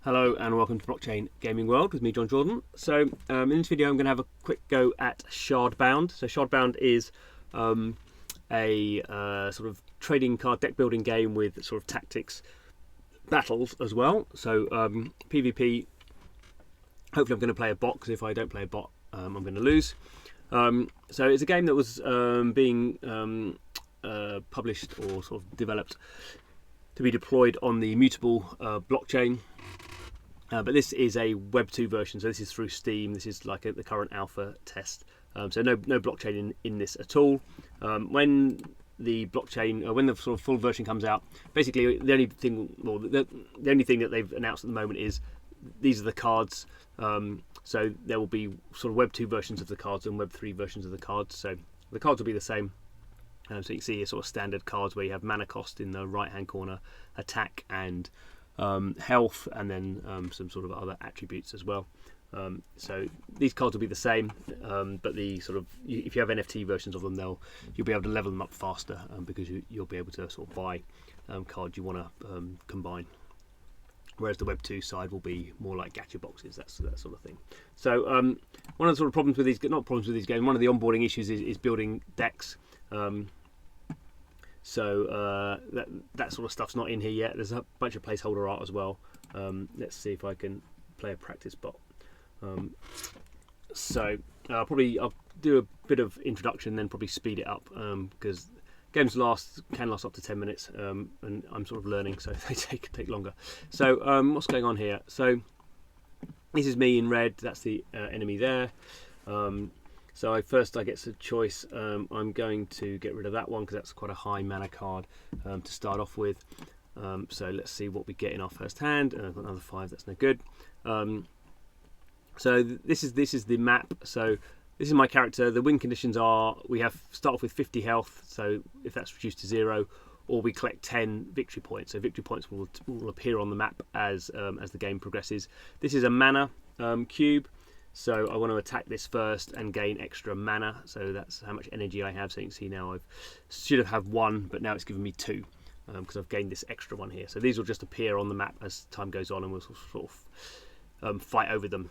Hello and welcome to Blockchain Gaming World with me, John Jordan. So in this video I'm going to have a quick go at Shardbound. So Shardbound is a sort of trading card deck building game with sort of tactics battles as well. So PvP, hopefully I'm going to play a bot, because if I don't play a bot I'm going to lose. So it's a game that was being published or sort of developed to be deployed on the Mutable blockchain. But this is a Web 2 version, so this is through Steam. This is like the current alpha test. So no blockchain in this at all. When the blockchain, when the sort of full version comes out, basically the only thing, well, the only thing that they've announced at the moment is these are the cards. So there will be sort of Web 2 versions of the cards and Web 3 versions of the cards. So the cards will be the same. So you can see here sort of standard cards where you have mana cost in the right hand corner, attack and health, and then some sort of other attributes as well. So these cards will be the same, but the sort of, if you have NFT versions of them, you'll be able to level them up faster, because you'll be able to sort of buy cards you want to combine. Whereas the Web 2 side will be more like gacha boxes, that sort of thing. So one of the sort of problems with these, not problems with these games, one of the onboarding issues is building decks. So that sort of stuff's not in here yet. There's a bunch of placeholder art as well. Let's see if I can play a practice bot. So I'll do a bit of introduction, then probably speed it up, because games can last up to 10 minutes, and I'm sort of learning, so they take longer. So what's going on here? So this is me in red. That's the enemy there. So I get a choice. I'm going to get rid of that one because that's quite a high mana card to start off with. So let's see what we get in our first hand. And I've got another 5. That's no good. So this is the map. So this is my character. The win conditions are start off with 50 health. So if that's reduced to 0, or we collect 10 victory points. So victory points will appear on the map as the game progresses. This is a mana cube. So I want to attack this first and gain extra mana. So that's how much energy I have. So you can see now I should have 1, but now it's given me 2 because I've gained this extra one here. So these will just appear on the map as time goes on, and we'll sort of fight over them.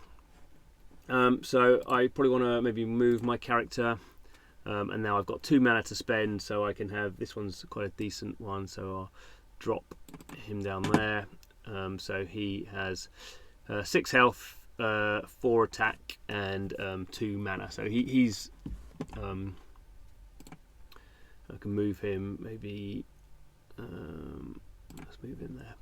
So I probably want to maybe move my character, and now I've got 2 mana to spend. So I can have, this one's quite a decent one. So I'll drop him down there. So he has 6 health. 4 attack and 2 mana. So he's I can move him maybe. Let's move in there.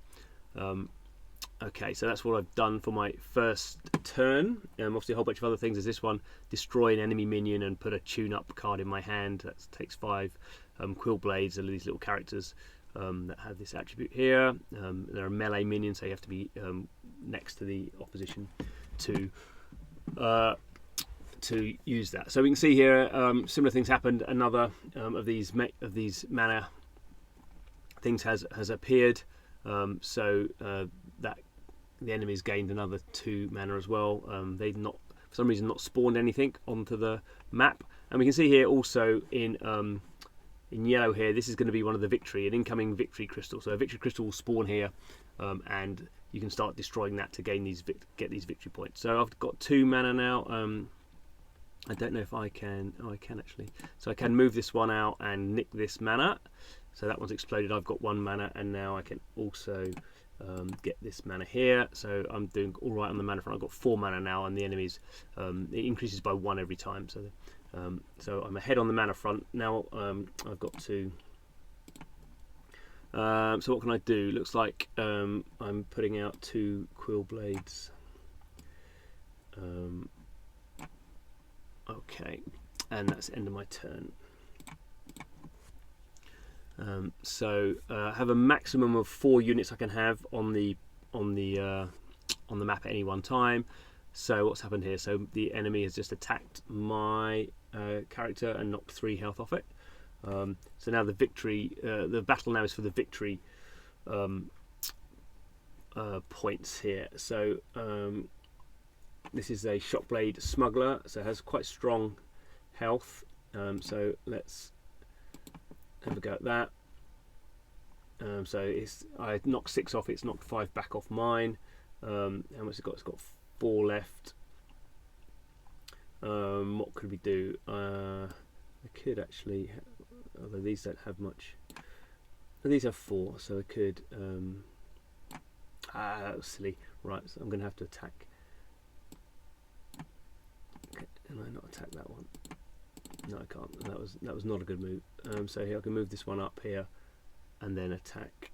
Okay, so that's what I've done for my first turn. Obviously a whole bunch of other things. There's this one, destroy an enemy minion and put a tune-up card in my hand. That takes 5. Quill blades are these little characters that have this attribute here. They're a melee minion, so you have to be next to the opposition to use that. So we can see here similar things happened. Another of these mana things has appeared. So that the enemy's gained another 2 mana as well. They've not, for some reason, not spawned anything onto the map. And we can see here also in yellow here, this is going to be one of the an incoming victory crystal. So a victory crystal will spawn here, and you can start destroying that to gain get these victory points. So I've got 2 mana now. I don't know if I can. Oh, I can actually. So I can move this one out and nick this mana. So that one's exploded. I've got 1 mana, and now I can also get this mana here. So I'm doing all right on the mana front. I've got 4 mana now, and the enemies it increases by 1 every time. So so I'm ahead on the mana front now. I've got to. So what can I do? Looks like I'm putting out 2 quill blades. Okay, and that's the end of my turn. So I have a maximum of 4 units I can have on the map at any one time. So what's happened here? So the enemy has just attacked my character and knocked 3 health off it. So now the battle now is for the victory points here. So this is a Shockblade Smuggler, so it has quite strong health. So let's have a go at that. So I knocked 6 off, it's knocked 5 back off mine. How much it's got? It's got 4 left. What could we do? I could actually, although these don't have much. These have 4, so I could. That was silly. Right, so I'm going to have to attack. Okay, can I not attack that one? No, I can't. That was not a good move. So here I can move this one up here, and then attack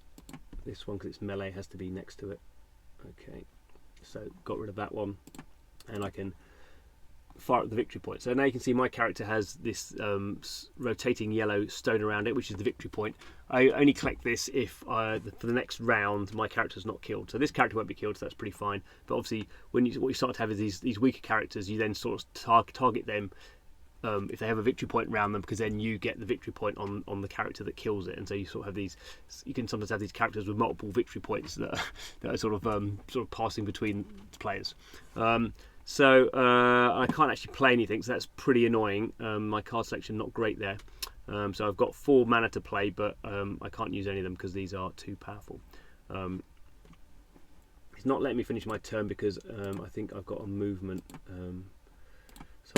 this one because its melee has to be next to it. Okay, so got rid of that one, and I can fire up the victory point. So now you can see my character has this rotating yellow stone around it, which is the victory point. I only collect this if for the next round my character's not killed. So this character won't be killed, so that's pretty fine. But obviously, what you start to have is these weaker characters. You then sort of target them if they have a victory point around them, because then you get the victory point on the character that kills it. And so you sort of have these. You can sometimes have these characters with multiple victory points that are sort of passing between players. So I can't actually play anything, so that's pretty annoying. My card selection not great there. So I've got 4 mana to play, but I can't use any of them because these are too powerful. It's not letting me finish my turn because I think I've got a movement. So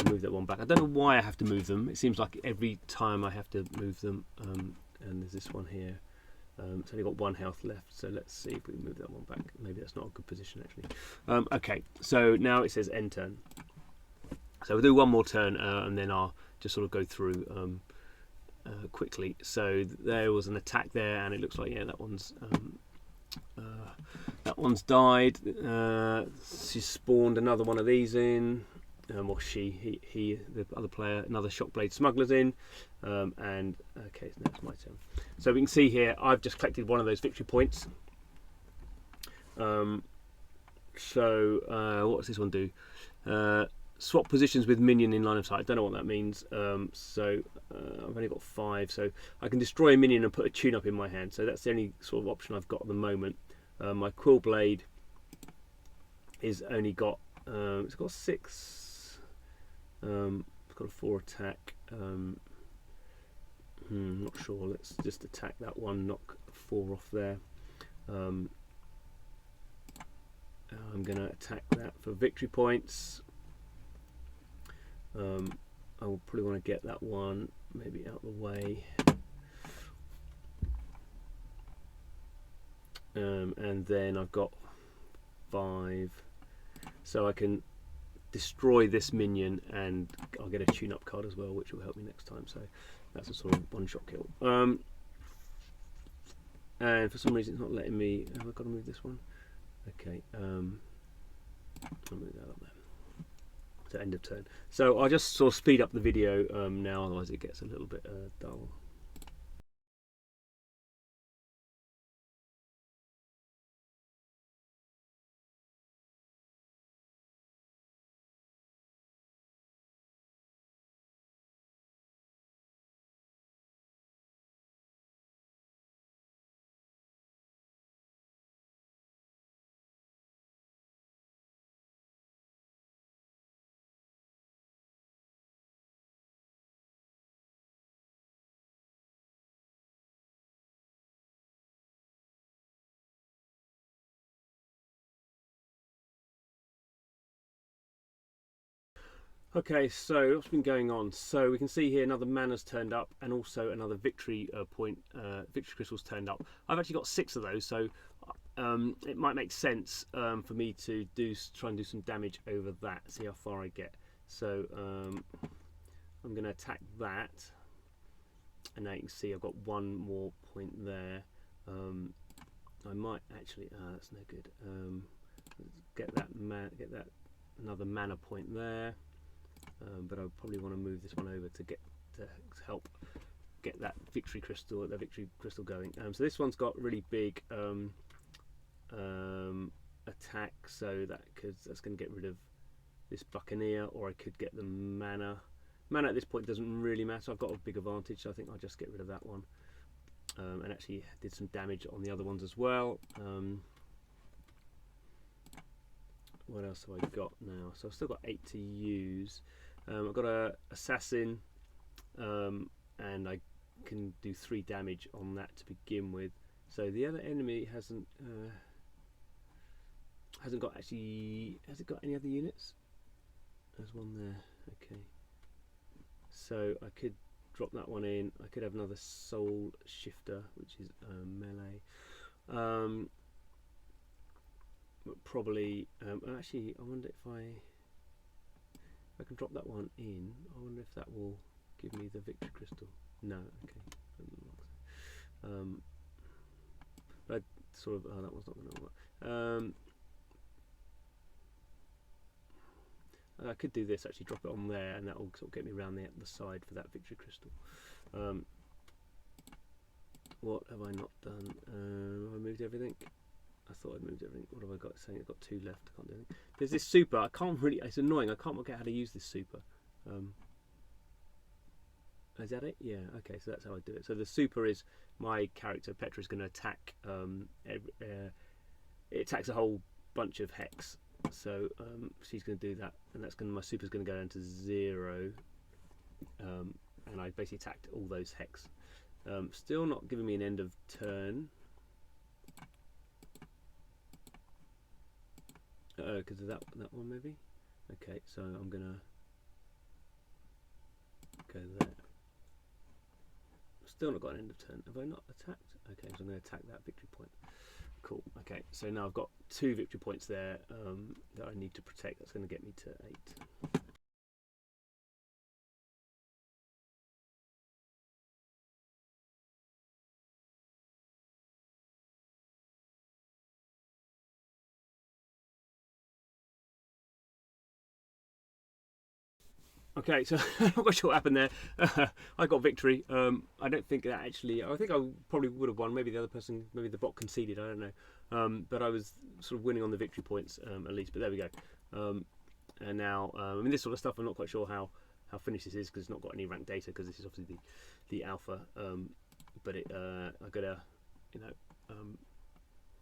I'll move that one back. I don't know why I have to move them. It seems like every time I have to move them. And there's this one here. It's only got 1 health left, so let's see if we can move that one back. Maybe that's not a good position actually. Okay, so now it says end turn. So we'll do one more turn and then I'll just sort of go through quickly. So there was an attack there, and it looks like that one's died. She spawned another one of these in. Or he, the other player, another Shockblade Smuggler's in, and okay, now it's my turn. So we can see here, I've just collected one of those victory points. So what does this one do? Swap positions with minion in line of sight. I don't know what that means. So I've only got 5, so I can destroy a minion and put a tune-up in my hand. So that's the only sort of option I've got at the moment. My Quill Blade is only got it's got 6. It's got a 4 attack. Not sure. Let's just attack that one. Knock 4 off there. I'm going to attack that for victory points. I will probably want to get that one maybe out of the way. And then I've got 5, so I can destroy this minion and I'll get a tune-up card as well, which will help me next time. So that's a sort of one-shot kill. And for some reason it's not letting me. Have I got to move this one? Okay, I'll move that up there. So end of turn. So I'll just sort of speed up the video now, otherwise it gets a little bit dull. Okay, so what's been going on? So we can see here another mana's turned up, and also another victory point, victory crystals turned up. I've actually got 6 of those, so it might make sense for me to try and do some damage over that. See how far I get. So I'm going to attack that, and now you can see I've got 1 more point there. I might actually. That's no good. Get that another mana point there. But I probably want to move this one over to help get that victory crystal going. So this one's got really big attack, so that's going to get rid of this buccaneer, or I could get the mana. Mana at this point doesn't really matter. I've got a big advantage, so I think I'll just get rid of that one. And actually did some damage on the other ones as well. What else have I got now? So I've still got 8 to use. I've got a assassin, and I can do 3 damage on that to begin with. So the other enemy hasn't. Hasn't got actually. Has it got any other units? There's one there. Okay. So I could drop that one in. I could have another soul shifter, which is melee. But probably. Actually, I wonder if I can drop that one in. I wonder if that will give me the victory crystal. No. Okay. But I sort of. Oh, that one's not going to work. I could do this, actually drop it on there, and that will sort of get me around the side for that victory crystal. What have I not done? Have I moved everything? I thought I'd moved everything. What have I got? Saying I've got 2 left. I can't do anything. There's this super. I can't really. It's annoying. I can't work out how to use this super. Is that it? Yeah. Okay. So that's how I do it. So the super is my character Petra is going to attack. It attacks a whole bunch of hex. So she's going to do that, and that's going. My super's going to go down to 0, and I basically attacked all those hex. Still not giving me an end of turn. Because of that one maybe. Okay, so I'm gonna go there. Still not got an end of turn. Have I not attacked? Okay, so I'm going to attack that victory point. Cool. Okay, so now I've got 2 victory points there that I need to protect. That's going to get me to 8. Okay, so I'm not quite sure what happened there. I got victory. I don't think that actually. I think I probably would have won. Maybe the other person, maybe the bot conceded. I don't know. But I was sort of winning on the victory points at least. But there we go. And now, I mean, this sort of stuff. I'm not quite sure how finished this is because it's not got any ranked data because this is obviously the alpha. But I gotta,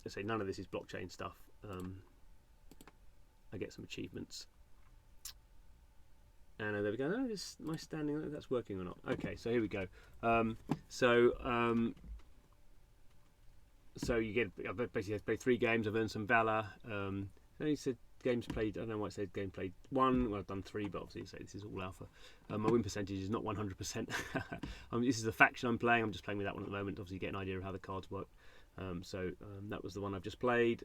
let's say none of this is blockchain stuff. I get some achievements. And there we go. No, is my standing that's working or not? Okay, so here we go. So you get. I've basically played 3 games. I've earned some valor. It said games played. I don't know why it said game played 1. Well, I've done 3, but obviously this is all alpha. My win percentage is not 100%. This is the faction I'm playing. I'm just playing with that one at the moment. Obviously, you get an idea of how the cards work. That was the one I've just played.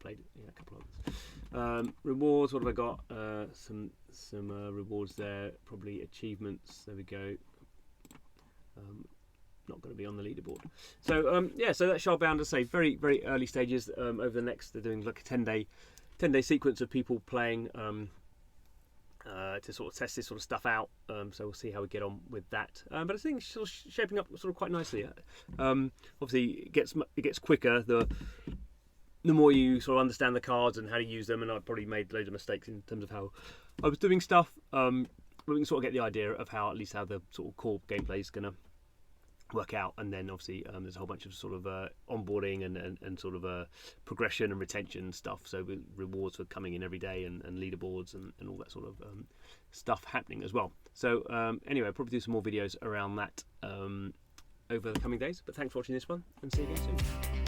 Played a couple others. Rewards. What have I got? Some rewards there. Probably achievements. There we go. Not going to be on the leaderboard. So yeah. So that's Shardbound. As I say, very early stages. Over the next, they're doing like a 10-day sequence of people playing to sort of test this sort of stuff out. So we'll see how we get on with that. But I think it's sort of shaping up sort of quite nicely. Obviously, it gets quicker. The more you sort of understand the cards and how to use them, and I've probably made loads of mistakes in terms of how I was doing stuff, but we can sort of get the idea of how at least how the sort of core gameplay is going to work out. And then obviously there's a whole bunch of sort of onboarding and sort of progression and retention stuff, so rewards for coming in every day and leaderboards and all that sort of stuff happening as well. So anyway, I'll probably do some more videos around that over the coming days, but thanks for watching this one and see you again soon.